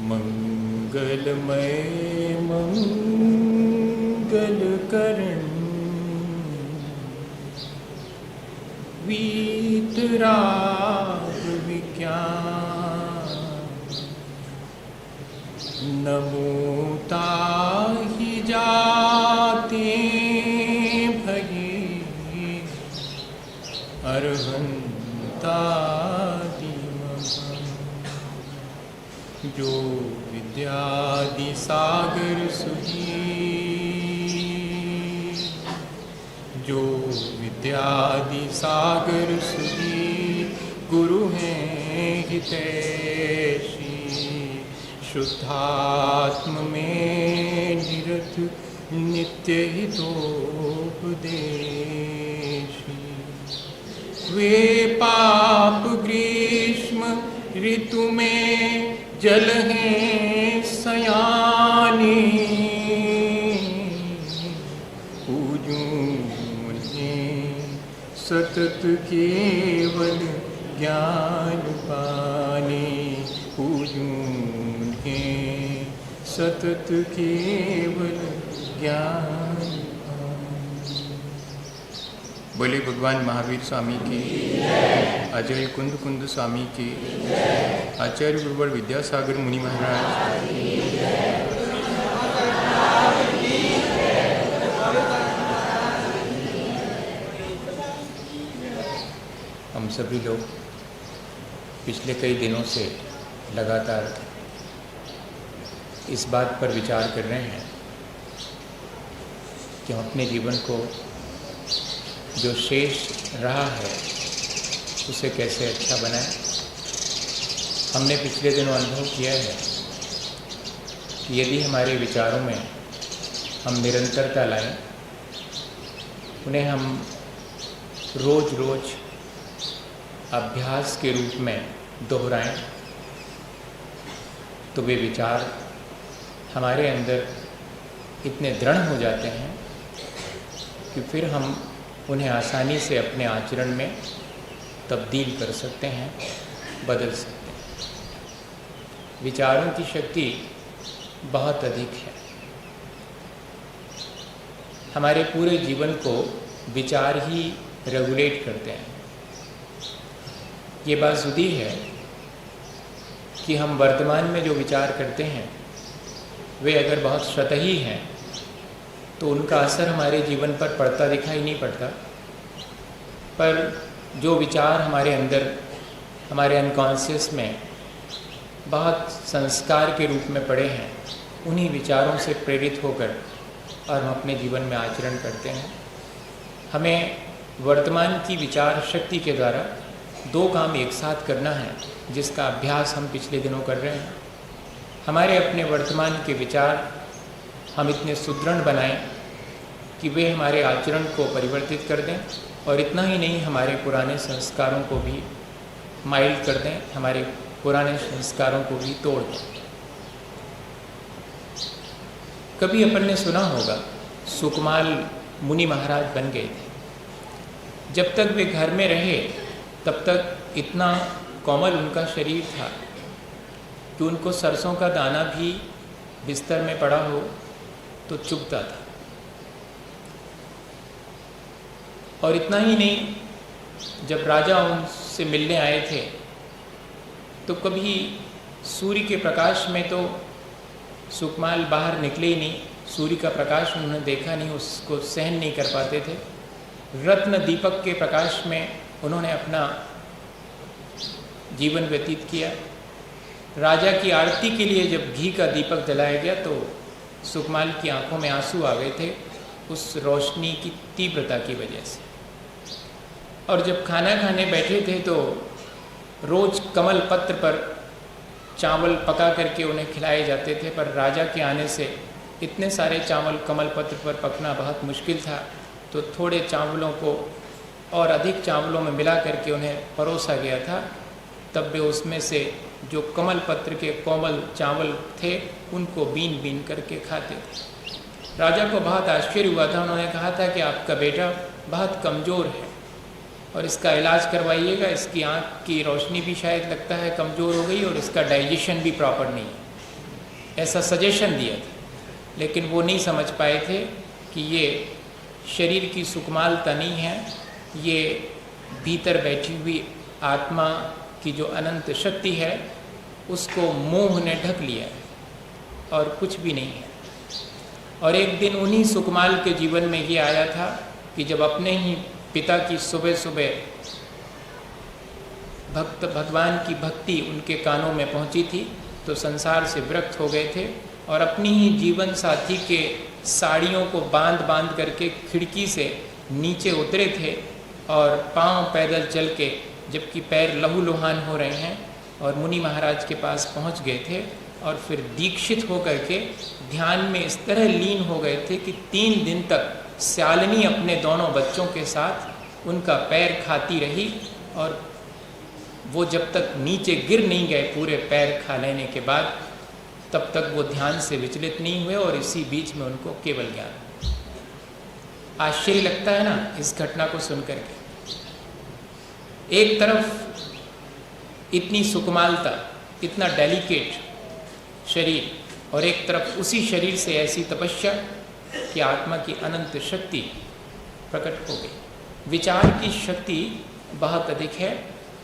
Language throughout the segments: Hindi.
मंगलमय मंगलकरण वीतराग विज्ञान नमो ताहि जाते भये अरहंतादिमः जो विद्यादि सागर सुधी जो विद्यादि सागर सुधी गुरु हैं हितैषी शुद्धात्म में निरत नित्य हितोपदेशी वे पाप ग्रीष्म ऋतु में जल हैं सयानी पूजूं उन्हें सतत केवल ज्ञान पाने पूजूं उन्हें सतत केवल ज्ञान पाने। बोले भगवान महावीर स्वामी की, आचार्य कुंद कुंद स्वामी की, आचार्य गुरुवर विद्यासागर मुनि महाराज। हम सभी लोग पिछले कई दिनों से लगातार इस बात पर विचार कर रहे हैं कि हम अपने जीवन को जो शेष रहा है उसे कैसे अच्छा बनाएं। हमने पिछले दिनों अनुभव किया है कि यदि हमारे विचारों में हम निरंतरता लाएं, उन्हें हम रोज रोज अभ्यास के रूप में दोहराएं, तो वे विचार हमारे अंदर इतने दृढ़ हो जाते हैं कि फिर हम उन्हें आसानी से अपने आचरण में तब्दील कर सकते हैं, बदल सकते हैं। विचारों की शक्ति बहुत अधिक है। हमारे पूरे जीवन को विचार ही रेगुलेट करते हैं। ये बात जुदी है कि हम वर्तमान में जो विचार करते हैं वे अगर बहुत सतही हैं तो उनका असर हमारे जीवन पर पड़ता दिखाई नहीं पड़ता, पर जो विचार हमारे अंदर, हमारे अनकॉन्शियस में बहुत संस्कार के रूप में पड़े हैं, उन्हीं विचारों से प्रेरित होकर और हम अपने जीवन में आचरण करते हैं। हमें वर्तमान की विचार शक्ति के द्वारा दो काम एक साथ करना है, जिसका अभ्यास हम पिछले दिनों कर रहे हैं। हमारे अपने वर्तमान के विचार हम इतने सुदृढ़ बनाएं कि वे हमारे आचरण को परिवर्तित कर दें, और इतना ही नहीं, हमारे पुराने संस्कारों को भी माइल्ड कर दें, हमारे पुराने संस्कारों को भी तोड़ दें। कभी अपन ने सुना होगा सुकमाल मुनि महाराज बन गए थे। जब तक वे घर में रहे तब तक इतना कोमल उनका शरीर था कि उनको सरसों का दाना भी बिस्तर में पड़ा हो तो चुभता था। और इतना ही नहीं, जब राजा उनसे मिलने आए थे तो कभी सूर्य के प्रकाश में तो सुकमाल बाहर निकले ही नहीं, सूर्य का प्रकाश उन्होंने देखा नहीं, उसको सहन नहीं कर पाते थे। रत्न दीपक के प्रकाश में उन्होंने अपना जीवन व्यतीत किया। राजा की आरती के लिए जब घी का दीपक जलाया गया तो सुकमाल की आंखों में आंसू आ गए थे उस रोशनी की तीव्रता की वजह से। और जब खाना खाने बैठे थे तो रोज कमल पत्र पर चावल पका करके उन्हें खिलाए जाते थे, पर राजा के आने से इतने सारे चावल कमल पत्र पर पकना बहुत मुश्किल था, तो थोड़े चावलों को और अधिक चावलों में मिला करके उन्हें परोसा गया था। तब वे उसमें से जो कमल पत्र के कोमल चावल थे उनको बीन बीन करके खाते थे। राजा को बहुत आश्चर्य हुआ था। उन्होंने कहा था कि आपका बेटा बहुत कमज़ोर है और इसका इलाज करवाइएगा, इसकी आँख की रोशनी भी शायद लगता है कमज़ोर हो गई और इसका डाइजेशन भी प्रॉपर नहीं है। ऐसा सजेशन दिया था, लेकिन वो नहीं समझ पाए थे कि ये शरीर की सुकमालता नहीं है, ये भीतर बैठी हुई आत्मा की जो अनंत शक्ति है उसको मोह ने ढक लिया है और कुछ भी नहीं है। और एक दिन उन्हीं सुकमाल के जीवन में ये आया था कि जब अपने ही पिता की सुबह सुबह भगवान की भक्ति उनके कानों में पहुंची थी तो संसार से विरक्त हो गए थे और अपनी ही जीवन साथी के साड़ियों को बांध बांध करके खिड़की से नीचे उतरे थे और पांव पैदल चल के, जबकि पैर लहूलुहान हो रहे हैं, और मुनि महाराज के पास पहुंच गए थे और फिर दीक्षित होकर के ध्यान में इस तरह लीन हो गए थे कि 3 दिन तक श्यालिनी अपने दोनों बच्चों के साथ उनका पैर खाती रही और वो जब तक नीचे गिर नहीं गए पूरे पैर खा लेने के बाद, तब तक वो ध्यान से विचलित नहीं हुए और इसी बीच में उनको केवल ज्ञान। आश्चर्य लगता है ना इस घटना को सुनकर के। एक तरफ इतनी सुकुमालता, इतना डेलिकेट शरीर, और एक तरफ उसी शरीर से ऐसी तपस्या कि आत्मा की अनंत शक्ति प्रकट हो गई। विचार की शक्ति बहुत अधिक है।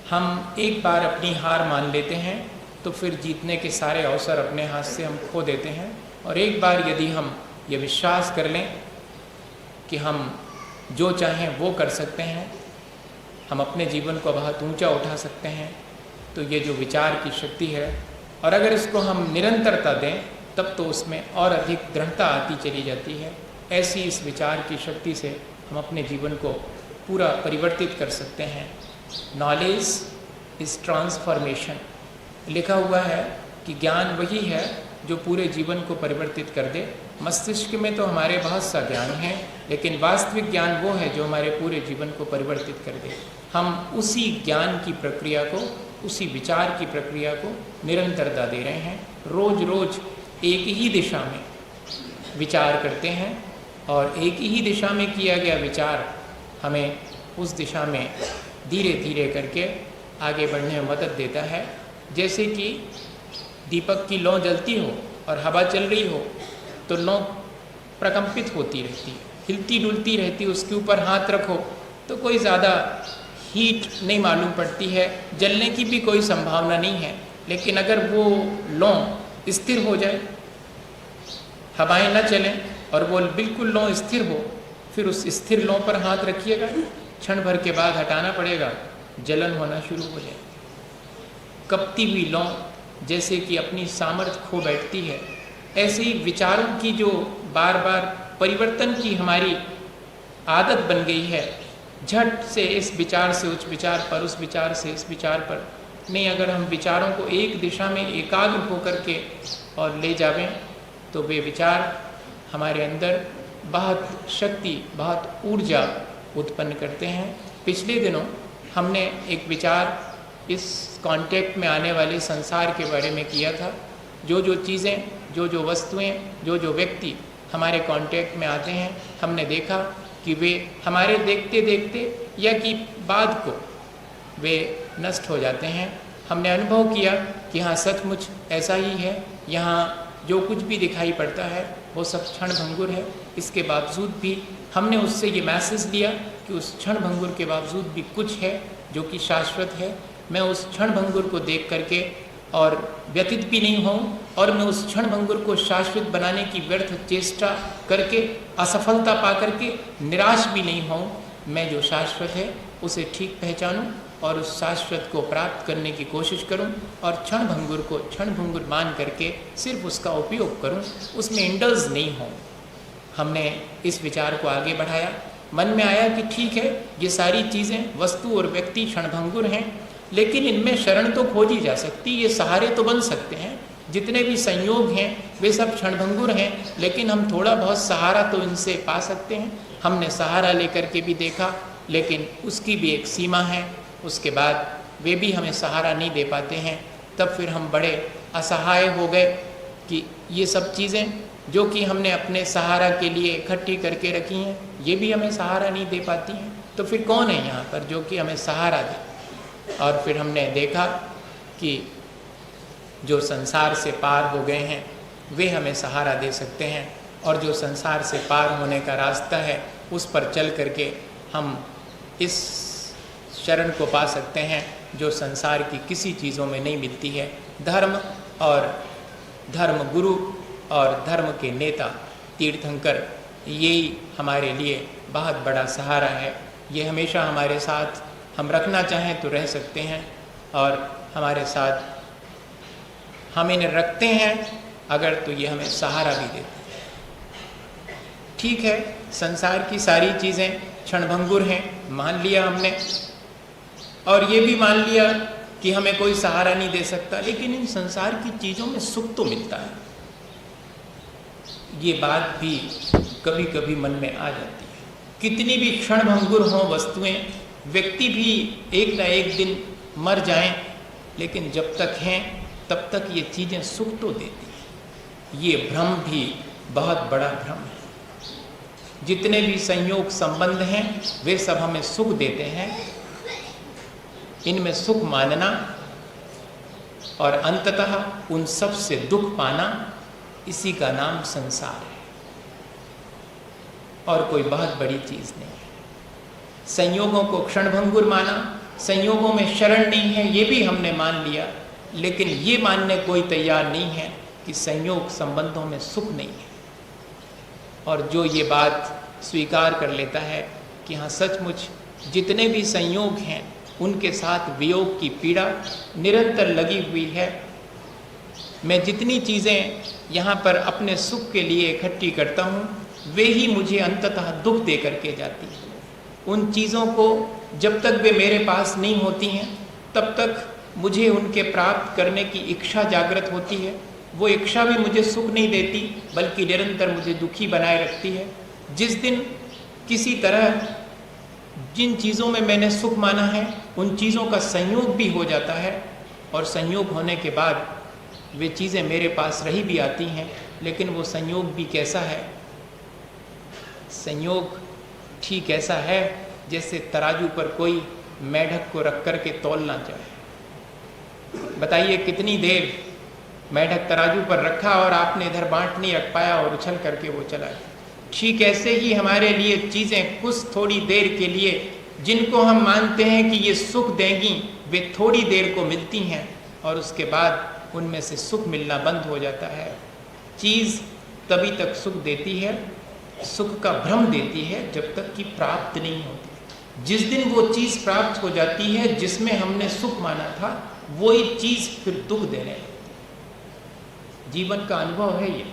हम एक बार अपनी हार मान लेते हैं तो फिर जीतने के सारे अवसर अपने हाथ से हम खो देते हैं, और एक बार यदि हम ये विश्वास कर लें कि हम जो चाहें वो कर सकते हैं, हम अपने जीवन को बहुत ऊंचा उठा सकते हैं, तो ये जो विचार की शक्ति है, और अगर इसको हम निरंतरता दें तब तो उसमें और अधिक दृढ़ता आती चली जाती है। ऐसी इस विचार की शक्ति से हम अपने जीवन को पूरा परिवर्तित कर सकते हैं। Knowledge is transformation. लिखा हुआ है कि ज्ञान वही है जो पूरे जीवन को परिवर्तित कर दे। मस्तिष्क में तो हमारे बहुत सा ज्ञान है, लेकिन वास्तविक ज्ञान वो है जो हमारे पूरे जीवन को परिवर्तित कर दे। हम उसी ज्ञान की प्रक्रिया को, उसी विचार की प्रक्रिया को निरंतरता दे रहे हैं। रोज रोज एक ही दिशा में विचार करते हैं और एक ही दिशा में किया गया विचार हमें उस दिशा में धीरे धीरे करके आगे बढ़ने में मदद देता है। जैसे कि दीपक की लौ जलती हो और हवा चल रही हो तो लौ प्रकंपित होती रहती है, हिलती डुलती रहती है। उसके ऊपर हाथ रखो तो कोई ज़्यादा हीट नहीं मालूम पड़ती है, जलने की भी कोई संभावना नहीं है। लेकिन अगर वो लौ स्थिर हो जाए, हवाएं न चलें और वो बिल्कुल लौ स्थिर हो, फिर उस स्थिर लौ पर हाथ रखिएगा, क्षण भर के बाद हटाना पड़ेगा, जलन होना शुरू हो जाए। कपती हुई लौ जैसे कि अपनी सामर्थ्य खो बैठती है, ऐसे ही विचारों की जो बार बार परिवर्तन की हमारी आदत बन गई है, झट से इस विचार से उस विचार पर, उस विचार से इस विचार पर नहीं, अगर हम विचारों को एक दिशा में एकाग्र होकर के और ले जावें तो वे विचार हमारे अंदर बहुत शक्ति, बहुत ऊर्जा उत्पन्न करते हैं। पिछले दिनों हमने एक विचार इस कांटेक्ट में आने वाले संसार के बारे में किया था। जो जो चीज़ें, जो जो वस्तुएं, जो जो व्यक्ति हमारे कांटेक्ट में आते हैं, हमने देखा कि वे हमारे देखते देखते या कि बाद को वे नष्ट हो जाते हैं। हमने अनुभव किया कि हाँ सचमुच ऐसा ही है, यहाँ जो कुछ भी दिखाई पड़ता है वो सब क्षण भंगुर है। इसके बावजूद भी हमने उससे ये मैसेज लिया कि उस क्षण भंगुर के बावजूद भी कुछ है जो कि शाश्वत है। मैं उस क्षण भंगुर को देख करके और व्यथित भी नहीं हूँ, और मैं उस क्षण भंगुर को शाश्वत बनाने की व्यर्थ चेष्टा करके असफलता पा करके निराश भी नहीं हूँ। मैं जो शाश्वत है उसे ठीक पहचानूँ और उस शाश्वत को प्राप्त करने की कोशिश करूं, और क्षण भंगुर को क्षण भंगुर मान करके सिर्फ उसका उपयोग करूं, उसमें इंडल्ज नहीं हो। हमने इस विचार को आगे बढ़ाया। मन में आया कि ठीक है, ये सारी चीज़ें, वस्तु और व्यक्ति क्षण भंगुर हैं, लेकिन इनमें शरण तो खोजी जा सकती, ये सहारे तो बन सकते हैं। जितने भी संयोग हैं वे सब क्षण भंगुर हैं, लेकिन हम थोड़ा बहुत सहारा तो इनसे पा सकते हैं। हमने सहारा लेकर के भी देखा, लेकिन उसकी भी एक सीमा है, उसके बाद वे भी हमें सहारा नहीं दे पाते हैं। तब फिर हम बड़े असहाय हो गए कि ये सब चीज़ें जो कि हमने अपने सहारा के लिए इकट्ठी करके रखी हैं, ये भी हमें सहारा नहीं दे पाती हैं। तो फिर कौन है यहाँ पर जो कि हमें सहारा दे? और फिर हमने देखा कि जो संसार से पार हो गए हैं, वे हमें सहारा दे सकते हैं, और जो संसार से पार होने का रास्ता है उस पर चल करके हम इस शरण को पा सकते हैं जो संसार की किसी चीज़ों में नहीं मिलती है। धर्म और धर्म गुरु और धर्म के नेता तीर्थंकर, यही हमारे लिए बहुत बड़ा सहारा है। ये हमेशा हमारे साथ हम रखना चाहें तो रह सकते हैं, और हमारे साथ हम इन्हें रखते हैं अगर तो ये हमें सहारा भी देते हैं। ठीक है, संसार की सारी चीज़ें क्षणभंगुर हैं, मान लिया हमने, और ये भी मान लिया कि हमें कोई सहारा नहीं दे सकता, लेकिन इन संसार की चीज़ों में सुख तो मिलता है। ये बात भी कभी कभी मन में आ जाती है। कितनी भी क्षणभंगुर हों वस्तुएं, व्यक्ति भी एक ना एक दिन मर जाएं, लेकिन जब तक हैं तब तक ये चीज़ें सुख तो देती हैं। ये भ्रम भी बहुत बड़ा भ्रम है। जितने भी संयोग संबंध हैं वे सब हमें सुख देते हैं, इनमें सुख मानना और अंततः उन सब से दुख पाना, इसी का नाम संसार है, और कोई बहुत बड़ी चीज़ नहीं है। संयोगों को क्षणभंगुर माना, संयोगों में शरण नहीं है, ये भी हमने मान लिया, लेकिन ये मानने कोई तैयार नहीं है कि संयोग संबंधों में सुख नहीं है। और जो ये बात स्वीकार कर लेता है कि हाँ सचमुच जितने भी संयोग हैं उनके साथ वियोग की पीड़ा निरंतर लगी हुई है। मैं जितनी चीज़ें यहाँ पर अपने सुख के लिए इकट्ठी करता हूँ वे ही मुझे अंततः दुख दे करके जाती हैं। उन चीज़ों को जब तक वे मेरे पास नहीं होती हैं तब तक मुझे उनके प्राप्त करने की इच्छा जागृत होती है। वो इच्छा भी मुझे सुख नहीं देती बल्कि निरंतर मुझे दुखी बनाए रखती है। जिस दिन किसी तरह जिन चीज़ों में मैंने सुख माना है उन चीज़ों का संयोग भी हो जाता है, और संयोग होने के बाद वे चीज़ें मेरे पास रही भी आती हैं, लेकिन वो संयोग भी कैसा है? संयोग ठीक ऐसा है जैसे तराजू पर कोई मेढक को रख कर के तौलना चाहे। बताइए कितनी देर मेढक तराजू पर रखा और आपने इधर बांट नहीं रख पाया और उछल करके वो चला गया। ठीक ऐसे ही हमारे लिए चीज़ें कुछ थोड़ी देर के लिए जिनको हम मानते हैं कि ये सुख देंगी वे थोड़ी देर को मिलती हैं, और उसके बाद उनमें से सुख मिलना बंद हो जाता है। चीज़ तभी तक सुख देती है, सुख का भ्रम देती है जब तक कि प्राप्त नहीं होती। जिस दिन वो चीज़ प्राप्त हो जाती है जिसमें हमने सुख माना था, वही चीज़ फिर दुख देने लगती है। जीवन का अनुभव है ये।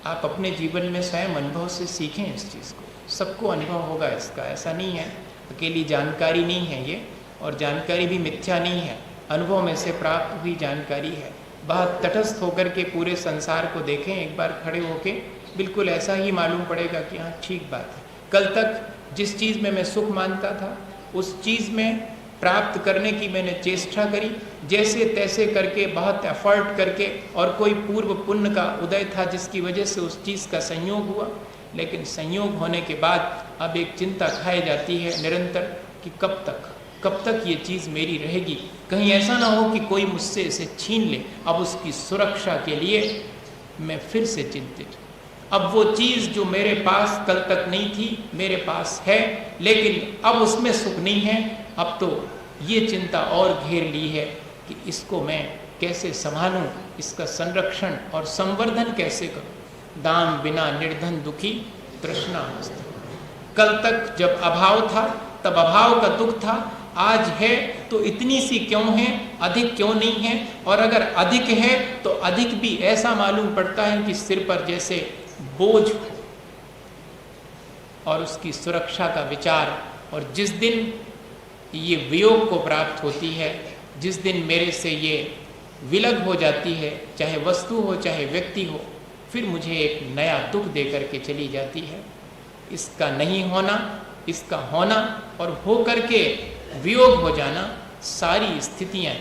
आप अपने जीवन में स्वयं अनुभव से सीखें इस चीज़ को। सबको अनुभव होगा इसका, ऐसा नहीं है अकेली जानकारी नहीं है ये, और जानकारी भी मिथ्या नहीं है, अनुभव में से प्राप्त हुई जानकारी है। बहुत तटस्थ होकर के पूरे संसार को देखें एक बार खड़े होके, बिल्कुल ऐसा ही मालूम पड़ेगा कि हाँ ठीक बात है। कल तक जिस चीज़ में मैं सुख मानता था उस चीज़ में प्राप्त करने की मैंने चेष्टा करी, जैसे तैसे करके, बहुत एफर्ट करके, और कोई पूर्व पुण्य का उदय था जिसकी वजह से उस चीज़ का संयोग हुआ। लेकिन संयोग होने के बाद अब एक चिंता खाई जाती है निरंतर कि कब तक ये चीज़ मेरी रहेगी, कहीं ऐसा ना हो कि कोई मुझसे इसे छीन ले। अब उसकी सुरक्षा के लिए मैं फिर से चिंतित। अब वो चीज़ जो मेरे पास कल तक नहीं थी मेरे पास है, लेकिन अब उसमें सुख नहीं है। अब तो ये चिंता और घेर ली है कि इसको मैं कैसे संभालूं, इसका संरक्षण और संवर्धन कैसे करूं। दाम बिना निर्धन दुखी तृष्णा मस्त। कल तक जब अभाव था तब अभाव का दुख था, आज है तो इतनी सी क्यों है, अधिक क्यों नहीं है, और अगर अधिक है तो अधिक भी ऐसा मालूम पड़ता है कि सिर पर जैसे बोझ हो। और उसकी सुरक्षा का विचार, और जिस दिन ये वियोग को प्राप्त होती है, जिस दिन मेरे से ये विलग हो जाती है, चाहे वस्तु हो चाहे व्यक्ति हो, फिर मुझे एक नया दुख दे करके चली जाती है। इसका नहीं होना, इसका होना और हो करके वियोग हो जाना, सारी स्थितियाँ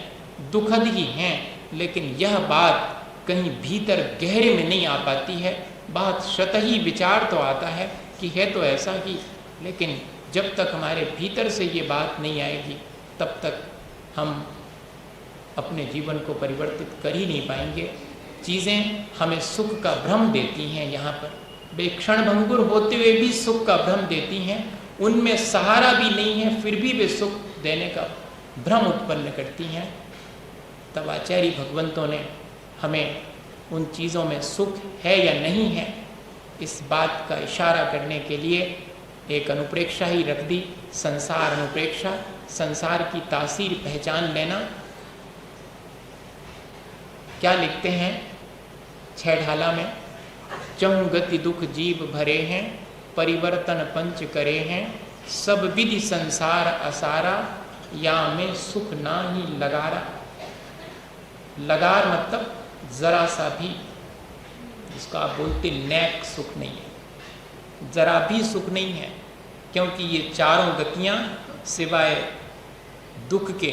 दुखद ही हैं, लेकिन यह बात कहीं भीतर गहरे में नहीं आ पाती है। बहुत सतही विचार तो आता है कि है तो ऐसा ही, लेकिन जब तक हमारे भीतर से ये बात नहीं आएगी तब तक हम अपने जीवन को परिवर्तित कर ही नहीं पाएंगे। चीज़ें हमें सुख का भ्रम देती हैं, यहाँ पर वे क्षण भंगुर होते हुए भी सुख का भ्रम देती हैं, उनमें सहारा भी नहीं है, फिर भी वे सुख देने का भ्रम उत्पन्न करती हैं। तब आचार्य भगवंतों ने हमें उन चीज़ों में सुख है या नहीं है, इस बात का इशारा करने के लिए एक अनुप्रेक्षा ही रख दी, संसार अनुप्रेक्षा, संसार की तासीर पहचान लेना। क्या लिखते हैं छेढ़ाला में, चहुं गति दुख जीव भरे हैं, परिवर्तन पंच करे हैं, सब विधि संसार असारा, या में सुख ना ही लगारा। लगार मतलब जरा सा भी, जिसको आप बोलते नैक सुख नहीं है, जरा भी सुख नहीं है, क्योंकि ये चारों गतियां सिवाय दुख के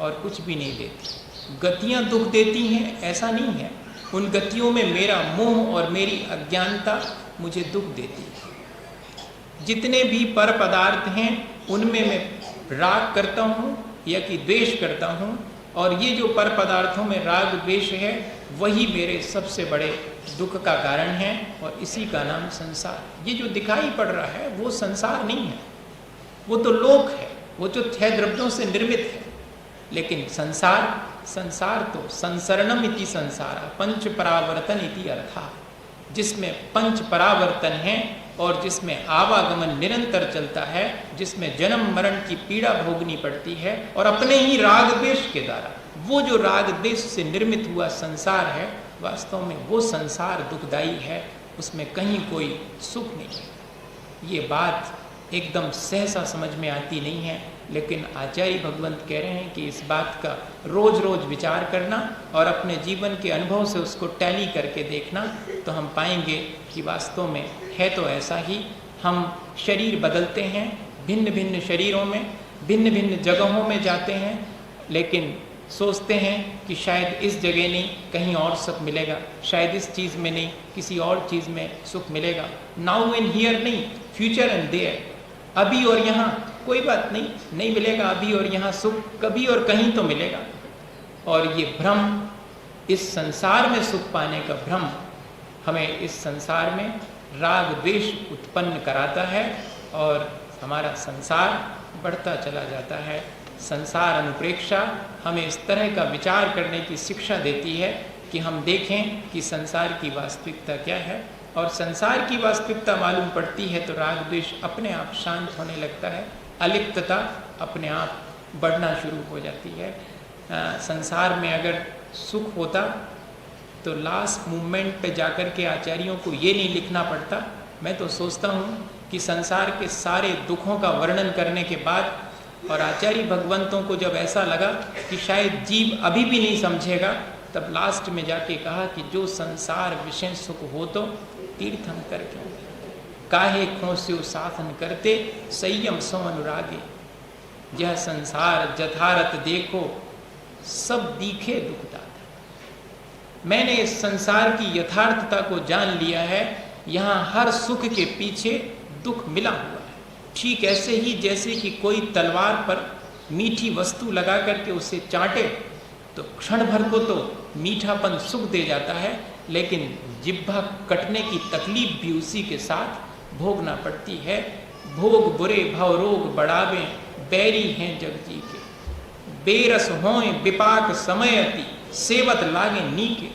और कुछ भी नहीं देती। गतियां दुख देती हैं ऐसा नहीं है, उन गतियों में मेरा मोह और मेरी अज्ञानता मुझे दुख देती है। जितने भी पर पदार्थ हैं उनमें मैं राग करता हूँ या कि द्वेष करता हूँ, और ये जो पर पदार्थों में राग द्वेष है वही मेरे सबसे बड़े दुख का कारण है, और इसी का नाम संसार। ये जो दिखाई पड़ रहा है वो संसार नहीं है, वो तो लोक है, वो जो 6 द्रव्यों से निर्मित है। लेकिन संसार तो संसरणम इति संसारा, पंच परावर्तन इति अर्था, जिसमें 5 परावर्तन हैं और जिसमें आवागमन निरंतर चलता है, जिसमें जन्म मरण की पीड़ा भोगनी पड़ती है, और अपने ही राग द्वेष के द्वारा वो जो राग द्वेष से निर्मित हुआ संसार है, वास्तव में वो संसार दुखदायी है, उसमें कहीं कोई सुख नहीं है। ये बात एकदम सहसा समझ में आती नहीं है, लेकिन आचार्य भगवंत कह रहे हैं कि इस बात का रोज रोज विचार करना और अपने जीवन के अनुभव से उसको टैली करके देखना, तो हम पाएंगे कि वास्तव में है तो ऐसा ही। हम शरीर बदलते हैं, भिन्न भिन्न शरीरों में भिन्न भिन्न जगहों में जाते हैं, लेकिन सोचते हैं कि शायद इस जगह नहीं कहीं और सुख मिलेगा, शायद इस चीज़ में नहीं किसी और चीज़ में सुख मिलेगा। नाउ एंड हियर नहीं, फ्यूचर एंड देयर, अभी और यहाँ कोई बात नहीं मिलेगा, अभी और यहाँ सुख कभी और कहीं तो मिलेगा। और ये भ्रम, इस संसार में सुख पाने का भ्रम हमें इस संसार में राग द्वेष उत्पन्न कराता है और हमारा संसार बढ़ता चला जाता है। संसार अनुप्रेक्षा हमें इस तरह का विचार करने की शिक्षा देती है कि हम देखें कि संसार की वास्तविकता क्या है, और संसार की वास्तविकता मालूम पड़ती है तो राग द्वेष अपने आप शांत होने लगता है, अलिप्तता अपने आप बढ़ना शुरू हो जाती है। संसार में अगर सुख होता तो लास्ट मूवमेंट पे जाकर के आचार्यों को ये नहीं लिखना पड़ता। मैं तो सोचता हूँ कि संसार के सारे दुखों का वर्णन करने के बाद और आचार्य भगवंतों को जब ऐसा लगा कि शायद जीव अभी भी नहीं समझेगा, तब लास्ट में जाके कहा कि जो संसार विषय सुख हो तो तीर्थम कर क्यों, काहे खोस्यो साधन करते संयम सो अनुरागे, यह संसार जथारत देखो सब दिखे दुखदाता। मैंने इस संसार की यथार्थता को जान लिया है, यहाँ हर सुख के पीछे दुख मिला हुआ है। ठीक ऐसे ही जैसे कि कोई तलवार पर मीठी वस्तु लगा करके उसे चाटे तो क्षण भर को तो मीठापन सुख दे जाता है, लेकिन जिह्वा कटने की तकलीफ भी उसी के साथ भोगना पड़ती है। भोग बुरे भव रोग बढ़ावे, बैरी हैं जग जी के, बेरस होए विपाक समय अति, सेवत लागे नीके।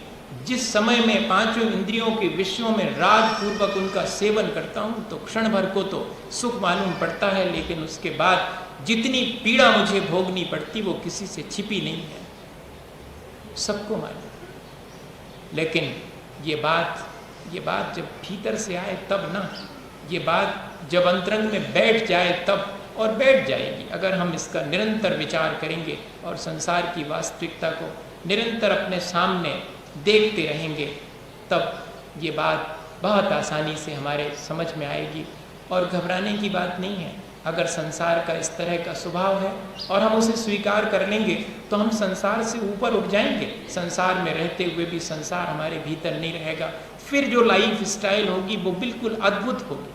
जिस समय में 5 इंद्रियों के विषयों में राग पूर्वक उनका सेवन करता हूँ तो क्षण भर को तो सुख मालूम पड़ता है, लेकिन उसके बाद जितनी पीड़ा मुझे भोगनी पड़ती वो किसी से छिपी नहीं है, सबको मालूम। लेकिन ये बात जब भीतर से आए तब ना, ये बात जब अंतरंग में बैठ जाए तब, और बैठ जाएगी अगर हम इसका निरंतर विचार करेंगे और संसार की वास्तविकता को निरंतर अपने सामने देखते रहेंगे, तब ये बात बहुत आसानी से हमारे समझ में आएगी। और घबराने की बात नहीं है। अगर संसार का इस तरह का स्वभाव है और हम उसे स्वीकार कर लेंगे तो हम संसार से ऊपर उठ जाएंगे। संसार में रहते हुए भी संसार हमारे भीतर नहीं रहेगा। फिर जो लाइफ स्टाइल होगी वो बिल्कुल अद्भुत होगी।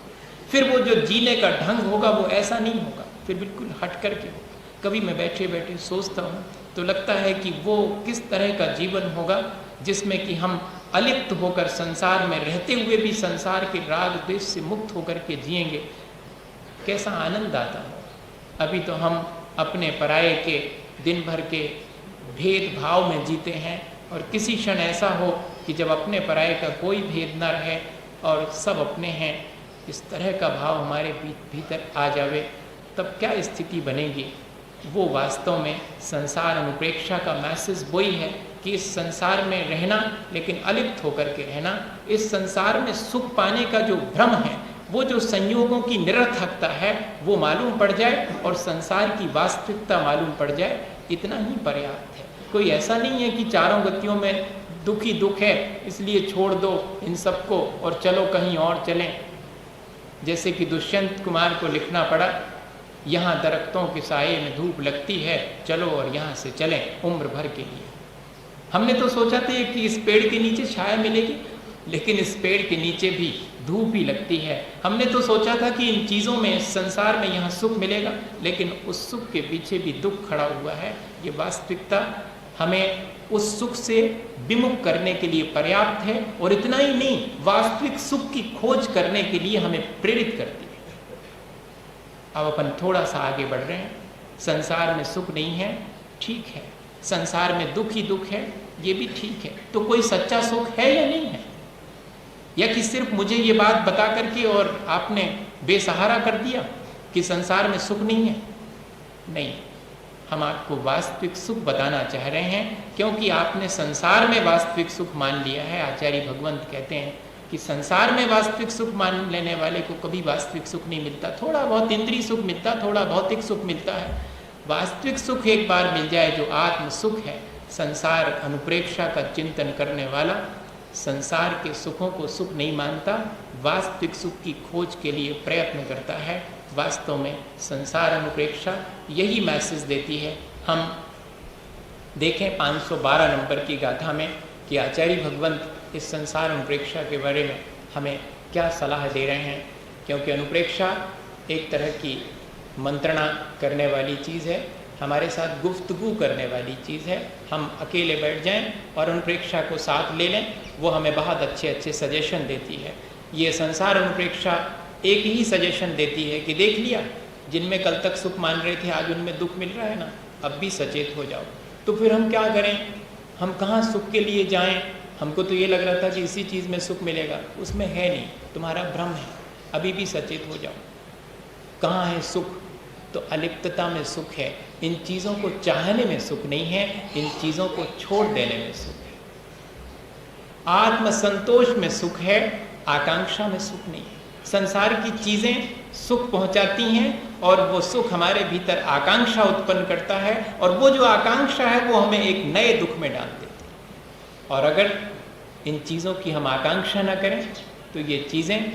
फिर वो जो जीने का ढंग होगा वो ऐसा नहीं होगा, फिर बिल्कुल हट करके होगा। कभी मैं बैठे बैठे सोचता हूँ तो लगता है कि वो किस तरह का जीवन होगा जिसमें कि हम अलिप्त होकर संसार में रहते हुए भी संसार के राग द्वेष से मुक्त होकर के जिएंगे, कैसा आनंद आता हो। अभी तो हम अपने पराये के दिन भर के भेदभाव में जीते हैं, और किसी क्षण ऐसा हो कि जब अपने पराये का कोई भेद न रहे और सब अपने हैं, इस तरह का भाव हमारे भीतर आ जावे, तब क्या स्थिति बनेगी। वो वास्तव में संसार अनुप्रेक्षा का मैसेज वही है कि इस संसार में रहना, लेकिन अलिप्त होकर के रहना, इस संसार में सुख पाने का जो भ्रम है, वो जो संयोगों की निरर्थकता है, वो मालूम पड़ जाए और संसार की वास्तविकता मालूम पड़ जाए, इतना ही पर्याप्त है। कोई ऐसा नहीं है कि चारों गतियों में दुख ही दुख है, इसलिए छोड़ दो इन सबको और चलो कहीं और चलें। जैसे कि दुष्यंत कुमार को लिखना पड़ा, यहाँ दरख्तों के साये में धूप लगती है, चलो और यहाँ से चलें उम्र भर के लिए। हमने तो सोचा था कि इस पेड़ के नीचे छाया मिलेगी, लेकिन इस पेड़ के नीचे भी धूप ही लगती है। हमने तो सोचा था कि इन चीज़ों में, संसार में यहाँ सुख मिलेगा, लेकिन उस सुख के पीछे भी दुख खड़ा हुआ है। ये वास्तविकता हमें उस सुख से विमुख करने के लिए पर्याप्त है, और इतना ही नहीं, वास्तविक सुख की खोज करने के लिए हमें प्रेरित करती है। अब अपन थोड़ा सा आगे बढ़ रहे हैं। संसार में सुख नहीं है, ठीक है, संसार में दुख ही दुख है, ये भी ठीक है। तो कोई सच्चा सुख है या नहीं है, या कि सिर्फ मुझे ये बात बता करके और आपने बेसहारा कर दिया कि संसार में सुख नहीं है? नहीं, हम आपको वास्तविक सुख बताना चाह रहे हैं, क्योंकि आपने संसार में वास्तविक सुख मान लिया है। आचार्य भगवंत कहते हैं कि संसार में वास्तविक सुख मान लेने वाले को कभी वास्तविक सुख नहीं मिलता। थोड़ा बहुत इंद्रिय सुख मिलता, थोड़ा भौतिक सुख मिलता है। वास्तविक सुख एक बार मिल जाए, जो आत्म सुख है, संसार अनुप्रेक्षा का चिंतन करने वाला संसार के सुखों को सुख नहीं मानता, वास्तविक सुख की खोज के लिए प्रयत्न करता है। वास्तव में संसार अनुप्रेक्षा यही मैसेज देती है। हम देखें 512 नंबर की गाथा में कि आचार्य भगवंत इस संसार अनुप्रेक्षा के बारे में हमें क्या सलाह दे रहे हैं। क्योंकि अनुप्रेक्षा एक तरह की मंत्रणा करने वाली चीज़ है, हमारे साथ गुफ्तगू करने वाली चीज़ है। हम अकेले बैठ जाएं और अनुप्रेक्षा को साथ ले लें, वो हमें बहुत अच्छे अच्छे सजेशन देती है। ये संसार अनुप्रेक्षा एक ही सजेशन देती है कि देख लिया, जिनमें कल तक सुख मान रहे थे आज उनमें दुख मिल रहा है ना, अब भी सचेत हो जाओ। तो फिर हम क्या करें, हम कहाँ सुख के लिए जाएं? हमको तो ये लग रहा था कि इसी चीज़ में सुख मिलेगा, उसमें है नहीं, तुम्हारा भ्रम है, अभी भी सचेत हो जाओ। कहाँ है सुख? तो अलिप्तता में सुख है। इन चीज़ों को चाहने में सुख नहीं है, इन चीज़ों को छोड़ देने में सुख है। आत्मसंतोष में सुख है, आकांक्षा में सुख नहीं है। संसार की चीज़ें सुख पहुंचाती हैं और वो सुख हमारे भीतर आकांक्षा उत्पन्न करता है, और वो जो आकांक्षा है वो हमें एक नए दुख में डाल देती है। और अगर इन चीज़ों की हम आकांक्षा न करें तो ये चीज़ें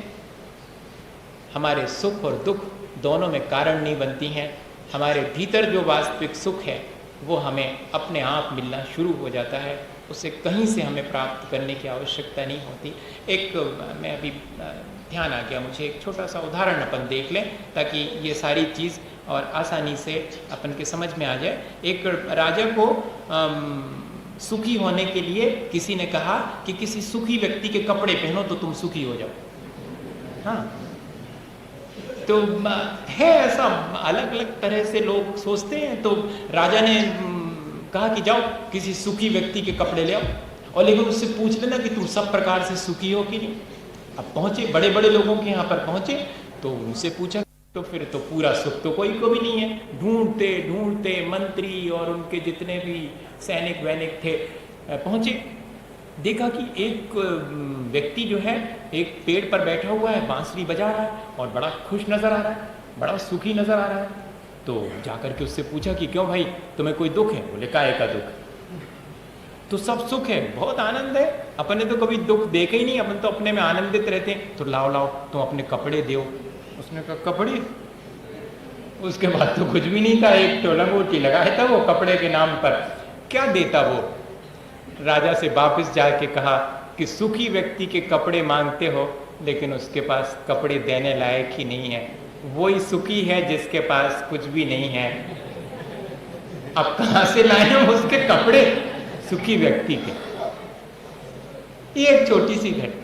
हमारे सुख और दुख दोनों में कारण नहीं बनती हैं। हमारे भीतर जो वास्तविक सुख है वो हमें अपने आप मिलना शुरू हो जाता है, उसे कहीं से हमें प्राप्त करने की आवश्यकता नहीं होती। एक मैं अभी ध्यान आ गया मुझे, एक छोटा सा उदाहरण अपन देख लें ताकि ये सारी चीज़ और आसानी से अपन के समझ में आ जाए। एक राजा को सुखी होने के लिए किसी ने कहा कि किसी सुखी व्यक्ति के कपड़े पहनो तो तुम सुखी हो जाओ। हाँ, तो है ऐसा, अलग अलग तरह से लोग सोचते हैं। तो राजा ने कहा कि जाओ किसी सुखी व्यक्ति के कपड़े ले आओ, और लेकिन उससे पूछ लेना कि तुम सब प्रकार से सुखी हो कि नहीं। अब पहुंचे, बड़े बड़े लोगों के यहाँ पर पहुंचे, तो उनसे पूछा, तो फिर तो पूरा सुख तो कोई को भी नहीं है। ढूंढते ढूंढते मंत्री और उनके जितने भी सैनिक वैनिक थे पहुंचे, देखा कि एक व्यक्ति जो है एक पेड़ पर बैठा हुआ है, बांसुरी बजा रहा है और बड़ा खुश नजर आ रहा है, बड़ा सुखी नजर आ रहा है। तो जाकर के उससे पूछा कि क्यों भाई, तुम्हें कोई दुख है? बोले काहे का दुख? तो सब सुख है, बहुत आनंद है, अपन ने तो कभी दुख देखे ही नहीं, अपन तो अपने में आनंदित रहते हैं। तो लाओ लाओ तुम अपने कपड़े दो। उसने कहा कपड़े? उसके बाद तो कुछ भी नहीं था, एक तो लंगोटी लगाया था वो कपड़े के नाम पर, क्या देता वो। राजा से वापस जाके कहा कि सुखी व्यक्ति के कपड़े मांगते हो, लेकिन उसके पास कपड़े देने लायक ही नहीं है। वही सुखी है जिसके पास कुछ भी नहीं है। अब कहां से लाए हम उसके कपड़े सुखी व्यक्ति के? ये एक छोटी सी घटना,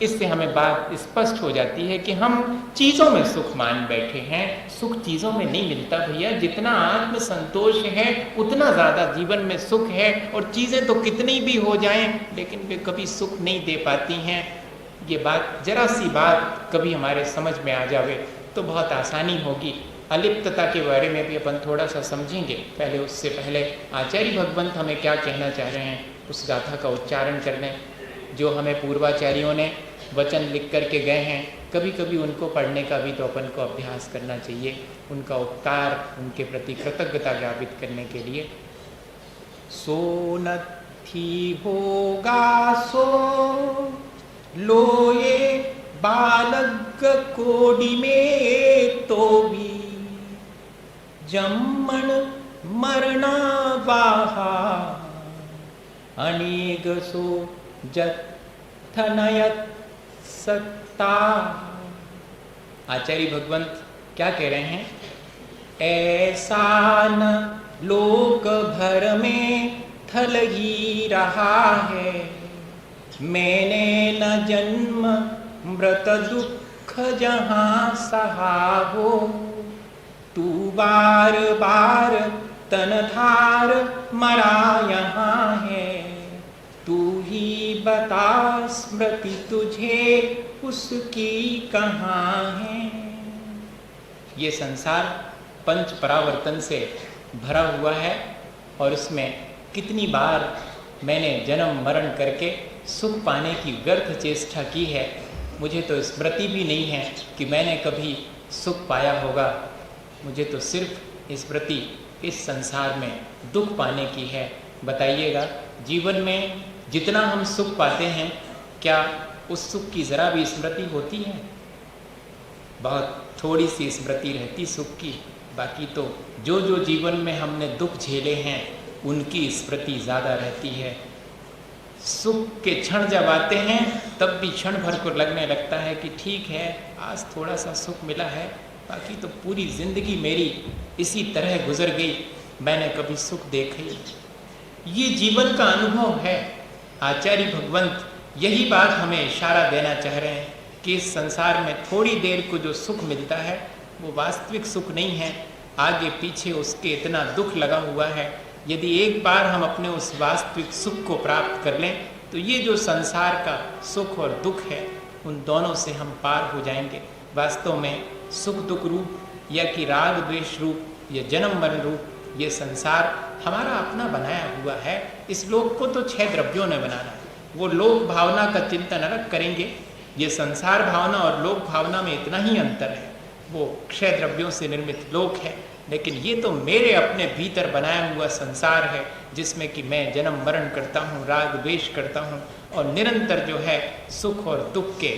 इससे हमें बात स्पष्ट हो जाती है कि हम चीजों में सुख मान बैठे हैं। सुख चीजों में नहीं मिलता भैया, जितना आत्म संतोष है उतना ज्यादा जीवन में सुख है। और चीजें तो कितनी भी हो जाएं लेकिन वे कभी सुख नहीं दे पाती हैं। ये बात, जरा सी बात कभी हमारे समझ में आ जावे तो बहुत आसानी होगी। अलिप्तता के बारे में भी अपन थोड़ा सा समझेंगे। उससे पहले आचार्य भगवंत हमें क्या कहना चाह रहे हैं उस गाथा का उच्चारण कर लें, जो हमें पूर्वाचार्यों ने वचन लिख करके गए हैं। कभी कभी उनको पढ़ने का भी तो अपन को अभ्यास करना चाहिए, उनका उपकार, उनके प्रति कृतज्ञता ज्ञापित करने के लिए। सो नथी होगा सो लोए बालक कोडी में तो भी जम्मन मरना बाहा अनेक सो जथनयत सत्ता। आचार्य भगवंत क्या कह रहे हैं? ऐसा न लोक भर में थल ही रहा है, मैंने न जन्म मृत दुख जहां सहा हो, तू बार बार तन धार मरा यहाँ है, तू ही बता स्मृति तुझे उसकी कहाँ है। ये संसार पंच परावर्तन से भरा हुआ है और उसमें कितनी बार मैंने जन्म मरण करके सुख पाने की व्यर्थ चेष्टा की है। मुझे तो स्मृति भी नहीं है कि मैंने कभी सुख पाया होगा। मुझे तो सिर्फ स्मृति इस संसार में दुख पाने की है। बताइएगा, जीवन में जितना हम सुख पाते हैं क्या उस सुख की ज़रा भी स्मृति होती है? बहुत थोड़ी सी स्मृति रहती सुख की। बाकी तो जो जो जीवन में हमने दुख झेले हैं उनकी स्मृति ज़्यादा रहती है। सुख के क्षण जब आते हैं तब भी क्षण भर को लगने लगता है कि ठीक है, आज थोड़ा सा सुख मिला है, बाकी तो पूरी जिंदगी मेरी इसी तरह गुजर गई, मैंने कभी सुख देखा ही। ये जीवन का अनुभव है। आचार्य भगवंत यही बात हमें इशारा देना चाह रहे हैं कि इस संसार में थोड़ी देर को जो सुख मिलता है वो वास्तविक सुख नहीं है, आगे पीछे उसके इतना दुख लगा हुआ है। यदि एक बार हम अपने उस वास्तविक सुख को प्राप्त कर लें तो ये जो संसार का सुख और दुख है उन दोनों से हम पार हो जाएंगे। वास्तव में सुख दुख रूप या कि राग द्वेष रूप या जन्म मरण रूप ये संसार हमारा अपना बनाया हुआ है। इस लोक को तो 6 द्रव्यों ने बनाना है। वो लोक भावना का चिंतन अलग करेंगे। ये संसार भावना और लोक भावना में इतना ही अंतर है। वो क्षय द्रव्यों से निर्मित लोक है, लेकिन ये तो मेरे अपने भीतर बनाया हुआ संसार है जिसमें कि मैं जन्म मरण करता हूँ, राग द्वेष करता हूँ और निरंतर जो है सुख और दुख के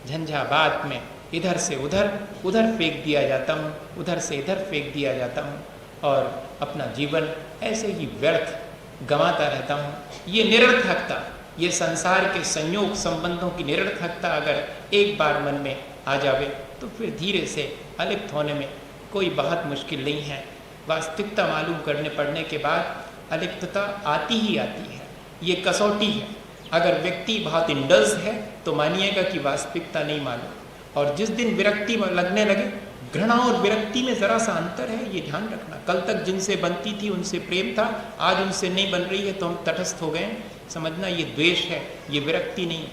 झंझावात में इधर से उधर फेंक दिया जाता हूँ, उधर से इधर फेंक दिया जाता हूँ और अपना जीवन ऐसे ही व्यर्थ गंवाता रहता हूँ। ये निरर्थकता, ये संसार के संयोग संबंधों की निरर्थकता अगर एक बार मन में आ जावे तो फिर धीरे से अलिप्त होने में कोई बहुत मुश्किल नहीं है। वास्तविकता मालूम करने पड़ने के बाद अलिप्तता आती ही आती है। ये कसौटी है। अगर व्यक्ति बहुत इंडल्स है तो मानिएगा कि वास्तविकता नहीं मालूम, और जिस दिन विरक्ति लगने लगे, घृणा और विरक्ति में ज़रा सा अंतर है, ये ध्यान रखना। कल तक जिनसे बनती थी उनसे प्रेम था, आज उनसे नहीं बन रही है तो हम तटस्थ हो गए। समझना ये द्वेष है, ये विरक्ति नहीं है।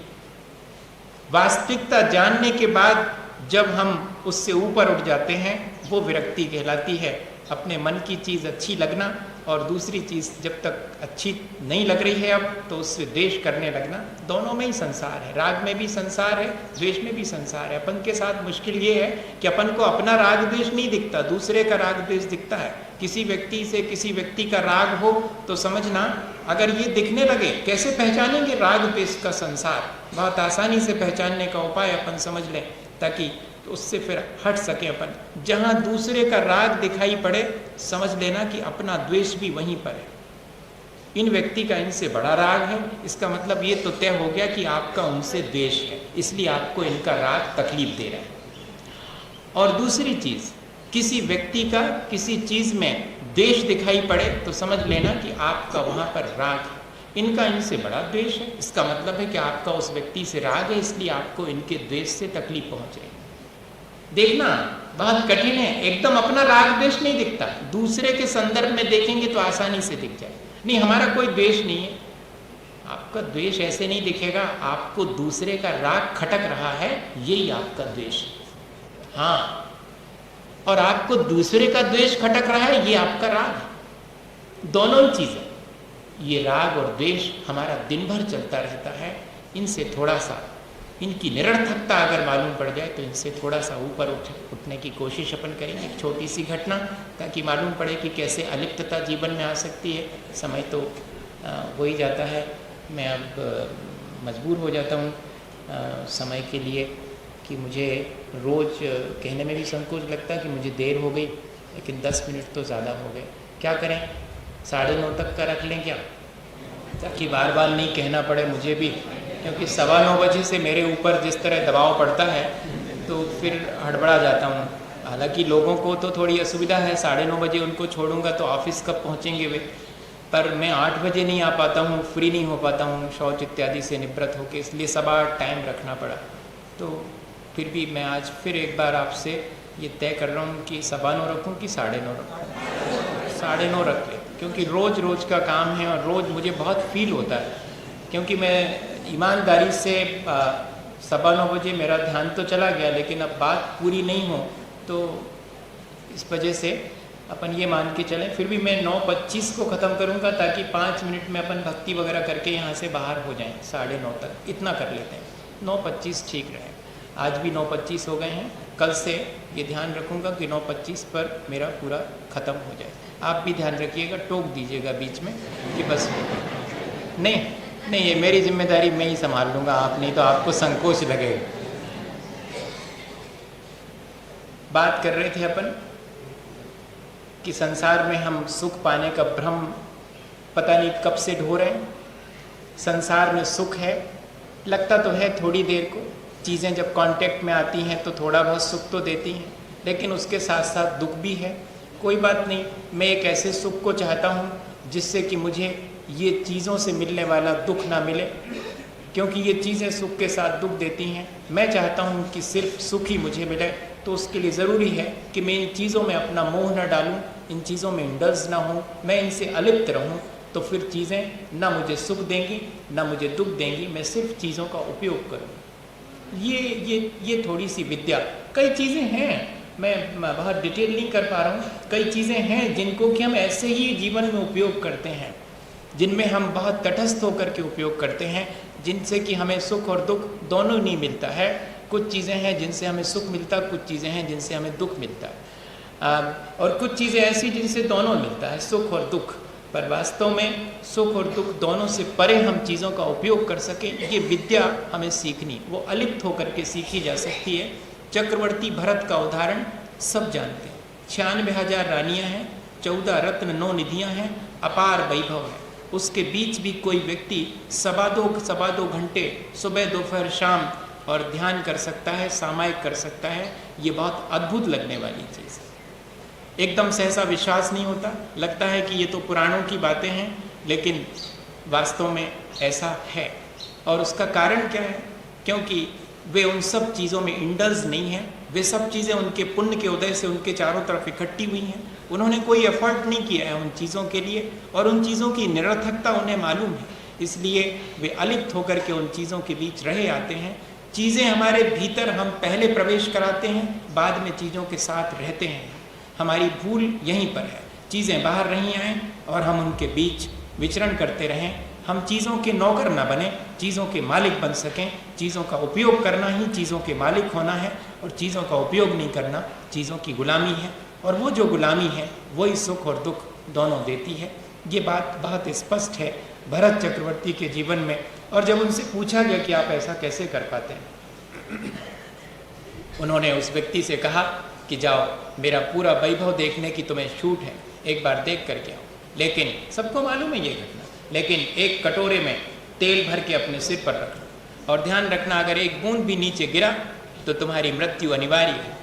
वास्तविकता जानने के बाद जब हम उससे ऊपर उठ जाते हैं वो विरक्ति कहलाती है। अपने मन की चीज़ अच्छी लगना और दूसरी चीज़ जब तक अच्छी नहीं लग रही है अब तो उससे द्वेष करने लगना, दोनों में ही संसार है। राग में भी संसार है, द्वेष में भी संसार है। अपन के साथ मुश्किल ये है कि अपन को अपना राग द्वेष नहीं दिखता, दूसरे का राग द्वेष दिखता है। किसी व्यक्ति से किसी व्यक्ति का राग हो तो समझना, अगर ये दिखने लगे, कैसे पहचानेंगे राग द्वेष का संसार? बहुत आसानी से पहचानने का उपाय अपन समझ लें ताकि तो उससे फिर हट सके अपन। जहाँ दूसरे का राग दिखाई पड़े समझ लेना कि अपना द्वेष भी वहीं पर है। इन व्यक्ति का इनसे बड़ा राग है, इसका मतलब ये तो तय हो गया कि आपका उनसे द्वेष है, इसलिए आपको इनका राग तकलीफ दे रहा है। और दूसरी चीज़ किसी व्यक्ति का किसी चीज में द्वेष दिखाई पड़े तो समझ लेना कि आपका वहां पर राग है। इनका इनसे बड़ा द्वेष है, इसका मतलब है कि आपका उस व्यक्ति से राग है, इसलिए आपको इनके द्वेष से तकलीफ पहुंच रही है। देखना बहुत कठिन है, एकदम अपना राग द्वेष नहीं दिखता, दूसरे के संदर्भ में देखेंगे तो आसानी से दिख जाए। नहीं, हमारा कोई द्वेष नहीं है, आपका द्वेष ऐसे नहीं दिखेगा, आपको दूसरे का राग खटक रहा है, यही आपका द्वेष है। हाँ, और आपको दूसरे का द्वेष खटक रहा है, ये आपका राग है। दोनों ही चीजें, ये राग और द्वेष हमारा दिन भर चलता रहता है। इनसे थोड़ा सा, इनकी निरर्थकता अगर मालूम पड़ जाए तो इनसे थोड़ा सा ऊपर उठने की कोशिश अपन करेंगे। एक छोटी सी घटना, ताकि मालूम पड़े कि कैसे अलिप्तता जीवन में आ सकती है। समय तो हो ही जाता है, मैं अब मजबूर हो जाता हूँ समय के लिए कि मुझे रोज़ कहने में भी संकोच लगता है कि मुझे देर हो गई, लेकिन 10 मिनट तो ज़्यादा हो गए। क्या करें, 9:30 तक का रख लें क्या, ताकि बार बार नहीं कहना पड़े मुझे भी, क्योंकि 9:15 बजे से मेरे ऊपर जिस तरह दबाव पड़ता है तो फिर हड़बड़ा जाता हूँ। हालांकि लोगों को तो थोड़ी असुविधा है, 9:30 बजे उनको छोड़ूंगा तो ऑफिस कब पहुँचेंगे वे, पर मैं 8 बजे नहीं आ पाता हूँ, फ्री नहीं हो पाता हूँ शौच इत्यादि से निवृत्त होकर, इसलिए 8:15 टाइम रखना पड़ा। तो फिर भी मैं आज फिर एक बार आपसे ये तय कर रहा हूँ कि 9:15 रखूँ कि 9:30 रखूँ। 9:30 रख ले, क्योंकि रोज़ रोज़ का काम है और रोज़ मुझे बहुत फील होता है, क्योंकि मैं ईमानदारी से 9:15 बजे मेरा ध्यान तो चला गया, लेकिन अब बात पूरी नहीं हो तो इस वजह से अपन ये मान के चलें। फिर भी मैं 9:25 को ख़त्म करूँगा, ताकि 5 मिनट में अपन भक्ति वगैरह करके यहाँ से बाहर हो जाएं। 9:30 तक इतना कर लेते हैं, 9:25 ठीक रहे। आज भी 9:25 हो गए हैं, कल से ये ध्यान रखूँगा कि 9:25 पर मेरा पूरा ख़त्म हो जाए। आप भी ध्यान रखिएगा, टोक दीजिएगा बीच में कि बस नहीं, ये मेरी जिम्मेदारी, मैं ही संभाल लूँगा, आप नहीं तो आपको संकोच लगेगा। बात कर रहे थे अपन कि संसार में हम सुख पाने का भ्रम पता नहीं कब से ढो रहे हैं। संसार में सुख है, लगता तो है थोड़ी देर को, चीज़ें जब कांटेक्ट में आती हैं तो थोड़ा बहुत सुख तो देती हैं, लेकिन उसके साथ साथ दुख भी है। कोई बात नहीं, मैं एक ऐसे सुख को चाहता हूँ जिससे कि मुझे ये चीज़ों से मिलने वाला दुख ना मिले, क्योंकि ये चीज़ें सुख के साथ दुख देती हैं। मैं चाहता हूँ कि सिर्फ सुख ही मुझे मिले, तो उसके लिए ज़रूरी है कि मैं इन चीज़ों में अपना मोह न डालूँ, इन चीज़ों में इंडल्ज ना हूँ, मैं इनसे अलिप्त रहूँ। तो फिर चीज़ें ना मुझे सुख देंगी ना मुझे दुख देंगी, मैं सिर्फ चीज़ों का उपयोग करूँ। ये थोड़ी सी विद्या। कई चीज़ें हैं, मैं बहुत डिटेल नहीं कर पा रहा हूँ, कई चीज़ें हैं जिनको कि हम ऐसे ही जीवन में उपयोग करते हैं, जिनमें हम बहुत तटस्थ होकर के उपयोग करते हैं, जिनसे कि हमें सुख और दुख दोनों नहीं मिलता है। कुछ चीज़ें हैं जिनसे हमें सुख मिलता है, कुछ चीज़ें हैं जिनसे हमें दुख मिलता है, और कुछ चीज़ें ऐसी जिनसे दोनों मिलता है, सुख और दुख। पर वास्तव में सुख और दुख दोनों से परे हम चीज़ों का उपयोग कर सकें, ये विद्या हमें सीखनी, वो अलिप्त होकर के सीखी जा सकती है। चक्रवर्ती भरत का उदाहरण सब जानते हैं। 96,000 रानियाँ हैं, 14 रत्न 9 निधियाँ हैं, अपार वैभव है। उसके बीच भी कोई व्यक्ति सवा दो घंटे सुबह दोपहर शाम और ध्यान कर सकता है, सामायिक कर सकता है। ये बहुत अद्भुत लगने वाली चीज़ है। एकदम सहसा विश्वास नहीं होता, लगता है कि ये तो पुराणों की बातें हैं, लेकिन वास्तव में ऐसा है। और उसका कारण क्या है? क्योंकि वे उन सब चीज़ों में इंडल्ज नहीं हैं। वे सब चीज़ें उनके पुण्य के उदय से उनके चारों तरफ इकट्ठी हुई हैं। उन्होंने कोई एफर्ट नहीं किया है उन चीज़ों के लिए, और उन चीज़ों की निरर्थकता उन्हें मालूम है, इसलिए वे अलिप्त होकर के उन चीज़ों के बीच रहे आते हैं। चीज़ें हमारे भीतर हम पहले प्रवेश कराते हैं, बाद में चीज़ों के साथ रहते हैं। हमारी भूल यहीं पर है, चीज़ें बाहर नहीं आएँ और हम उनके बीच विचरण करते रहें। हम चीज़ों के नौकर ना बने, चीज़ों के मालिक बन सकें। चीज़ों का उपयोग करना ही चीज़ों के मालिक होना है, और चीज़ों का उपयोग नहीं करना चीज़ों की गुलामी है। और वो जो गुलामी है वही सुख और दुख दोनों देती है। ये बात बहुत स्पष्ट है भरत चक्रवर्ती के जीवन में। और जब उनसे पूछा गया कि आप ऐसा कैसे कर पाते हैं, उन्होंने उस व्यक्ति से कहा कि जाओ, मेरा पूरा वैभव देखने की तुम्हें छूट है, एक बार देख करके आओ। लेकिन सबको मालूम है ये घटना, लेकिन एक कटोरे में तेल भर के अपने सिर पर रख लो, और ध्यान रखना अगर एक बूंद भी नीचे गिरा तो तुम्हारी मृत्यु अनिवार्य है।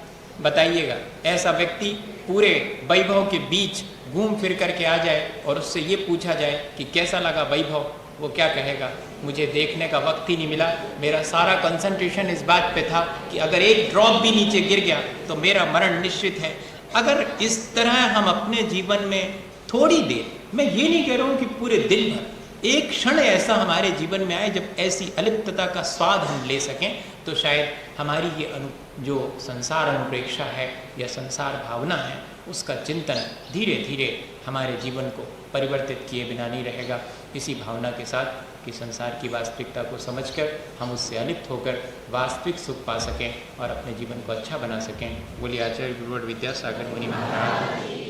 बताइएगा, ऐसा व्यक्ति पूरे वैभव के बीच घूम फिर करके आ जाए और उससे ये पूछा जाए कि कैसा लगा वैभव, वो क्या कहेगा? मुझे देखने का वक्त ही नहीं मिला, मेरा सारा कंसंट्रेशन इस बात पे था कि अगर एक ड्रॉप भी नीचे गिर गया तो मेरा मरण निश्चित है। अगर इस तरह हम अपने जीवन में थोड़ी देर, मैं ये नहीं कह रहा हूँ कि पूरे दिन भर, एक क्षण ऐसा हमारे जीवन में आए जब ऐसी अलिप्तता का स्वाद हम ले सकें, तो शायद हमारी ये जो संसार अनुप्रेक्षा है या संसार भावना है, उसका चिंतन धीरे धीरे हमारे जीवन को परिवर्तित किए बिना नहीं रहेगा। इसी भावना के साथ कि संसार की वास्तविकता को समझकर हम उससे अलिप्त होकर वास्तविक सुख पा सकें और अपने जीवन को अच्छा बना सकें। बोलिए आचार्य गुरुवर विद्यासागर मुनि महाराज।